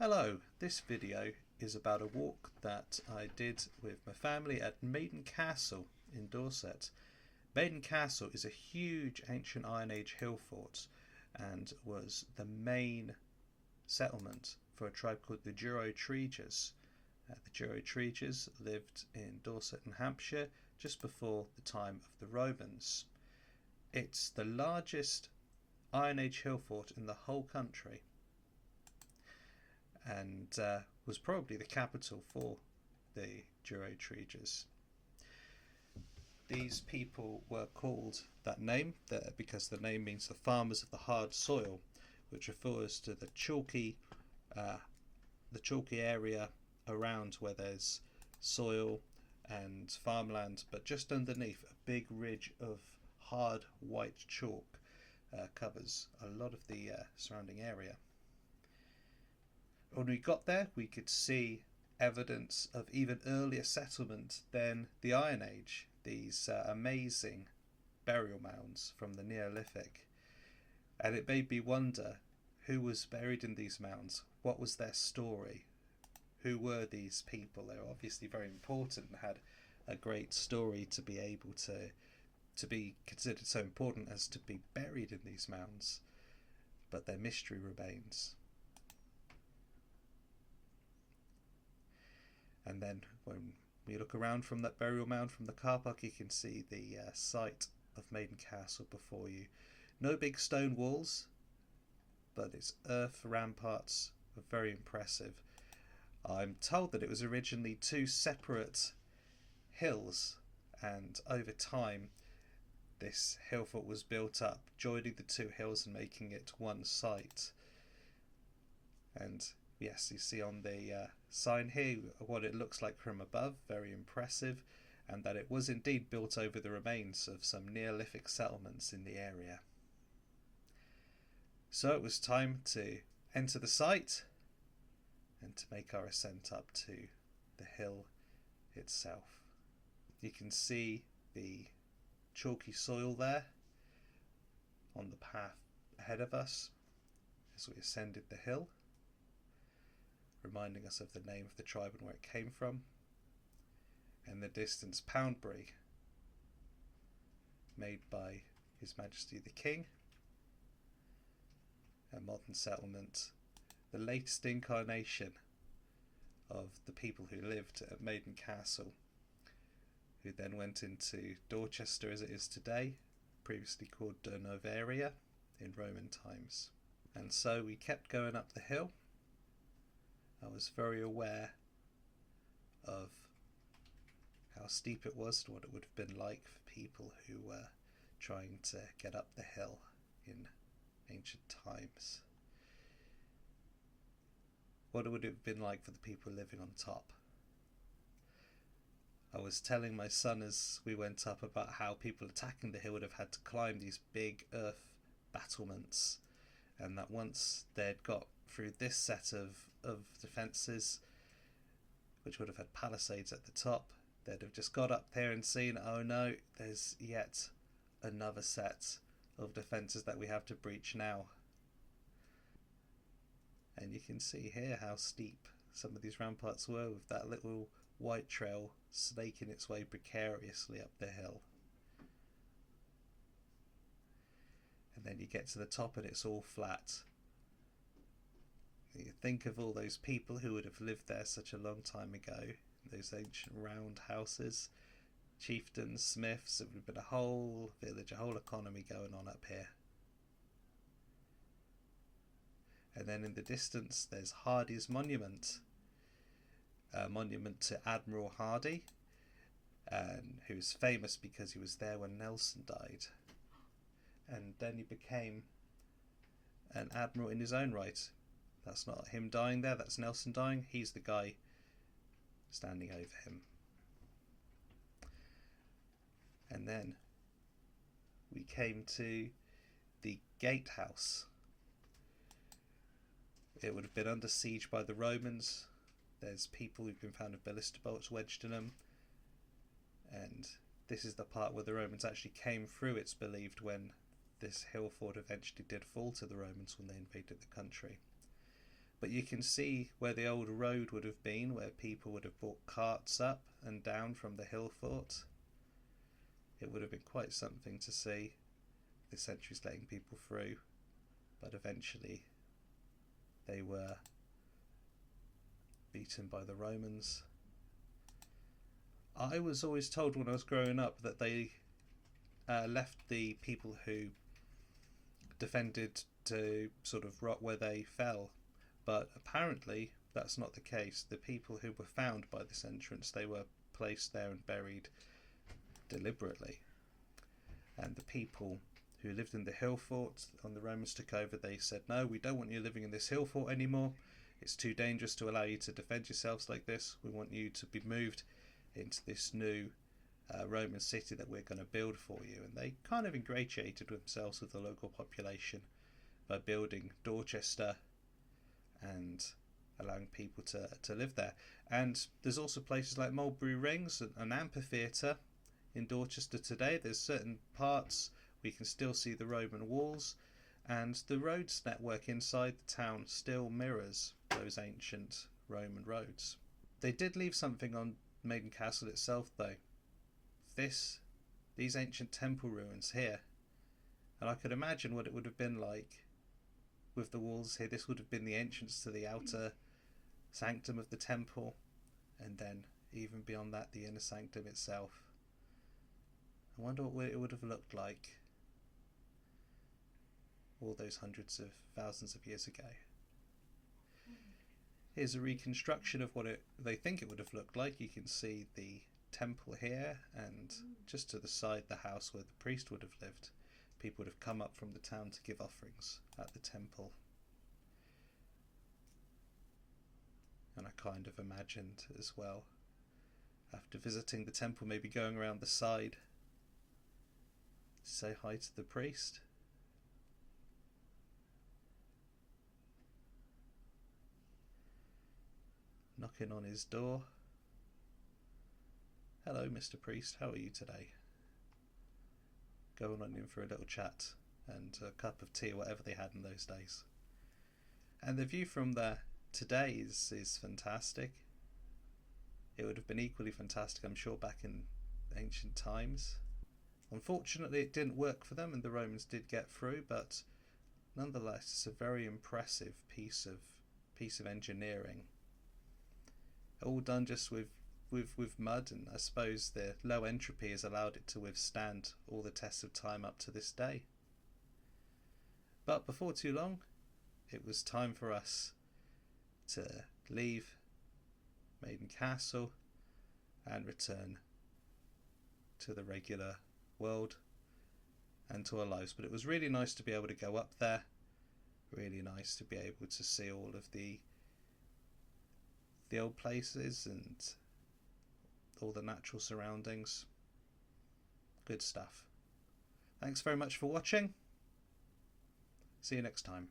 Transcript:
Hello, this video is about a walk that I did with my family at Maiden Castle in Dorset. Maiden Castle is a huge ancient Iron Age hill fort and was the main settlement for a tribe called the Durotriges. The Durotriges lived in Dorset and Hampshire just before the time of the Romans. It's the largest Iron Age hill fort in the whole country, and was probably the capital for the Durotriges. These people were called that name because the name means the farmers of the hard soil, which refers to the chalky area around where there's soil and farmland, but just underneath a big ridge of hard white chalk covers a lot of the surrounding area. When we got there, we could see evidence of even earlier settlement than the Iron Age. These amazing burial mounds from the Neolithic. And it made me wonder who was buried in these mounds. What was their story? Who were these people? They were obviously very important and had a great story to be able to be considered so important as to be buried in these mounds. But their mystery remains. And then when we look around from that burial mound from the car park, you can see the site of Maiden Castle before you. No big stone walls, but its earth ramparts are very impressive. I'm told that it was originally two separate hills, and over time this hill fort was built up, joining the two hills and making it one site. And yes, you see on the sign here what it looks like from above, very impressive, and that it was indeed built over the remains of some Neolithic settlements in the area. So it was time to enter the site and to make our ascent up to the hill itself. You can see the chalky soil there on the path ahead of us as we ascended the hill, reminding us of the name of the tribe and where it came from. In the distance, Poundbury, made by His Majesty the King, a modern settlement, the latest incarnation of the people who lived at Maiden Castle, who then went into Dorchester as it is today, previously called Durotriges in Roman times. And so we kept going up the hill. I was very aware of how steep it was and what it would have been like for people who were trying to get up the hill in ancient times. What would it have been like for the people living on top? I was telling my son as we went up about how people attacking the hill would have had to climb these big earth battlements, and that once they'd got through this set of defences, which would have had palisades at the top, they'd have just got up there and seen, oh no, there's yet another set of defences that we have to breach now. And you can see here how steep some of these ramparts were, with that little white trail snaking its way precariously up the hill. And then you get to the top and it's all flat. You think of all those people who would have lived there such a long time ago, those ancient round houses, chieftains, smiths. It would have been a whole village, a whole economy going on up here. And then in the distance there's Hardy's monument, a monument to Admiral Hardy, who was famous because he was there when Nelson died. And then he became an admiral in his own right. That's not him dying there, that's Nelson dying. He's the guy standing over him. And then we came to the gatehouse. It would have been under siege by the Romans. There's people who've been found with ballista bolts wedged in them. And this is the part where the Romans actually came through, it's believed, when this hill fort eventually did fall to the Romans when they invaded the country. But you can see where the old road would have been, where people would have brought carts up and down from the Hillfort. It would have been quite something to see, the sentries letting people through, but eventually they were beaten by the Romans. I was always told when I was growing up that they left the people who defended to sort of rot where they fell, but apparently that's not the case. The people who were found by this entrance, they were placed there and buried deliberately. And the people who lived in the Hillfort, when the Romans took over, they said, no, we don't want you living in this Hillfort anymore. It's too dangerous to allow you to defend yourselves like this. We want you to be moved into this new Roman city that we're going to build for you. And they kind of ingratiated themselves with the local population by building Dorchester and allowing people to live there. And there's also places like Mulberry Rings, an amphitheatre in Dorchester today. There's certain parts we can still see the Roman walls, and the roads network inside the town still mirrors those ancient Roman roads. They did leave something on Maiden Castle itself though. These ancient temple ruins here, and I could imagine what it would have been like with the walls here. This would have been the entrance to the outer sanctum of the temple, and then even beyond that the inner sanctum itself. I wonder what it would have looked like all those hundreds of thousands of years ago. Here's a reconstruction of what they think it would have looked like. You can see the temple here, and just to the side the house where the priest would have lived. People would have come up from the town to give offerings at the temple. And I kind of imagined as well, after visiting the temple, maybe going around the side to say hi to the priest. Knocking on his door. Hello, Mr. Priest, how are you today? Going on in for a little chat and a cup of tea or whatever they had in those days. And the view from there today is fantastic. It would have been equally fantastic, I'm sure, back in ancient times. Unfortunately, it didn't work for them and the Romans did get through, but nonetheless, it's a very impressive piece of engineering. All done just with mud, and I suppose the low entropy has allowed it to withstand all the tests of time up to this day. But before too long, it was time for us to leave Maiden Castle and return to the regular world and to our lives. But it was really nice to be able to go up there, really nice to be able to see all of the old places and all the natural surroundings. Good stuff. Thanks very much for watching. See you next time.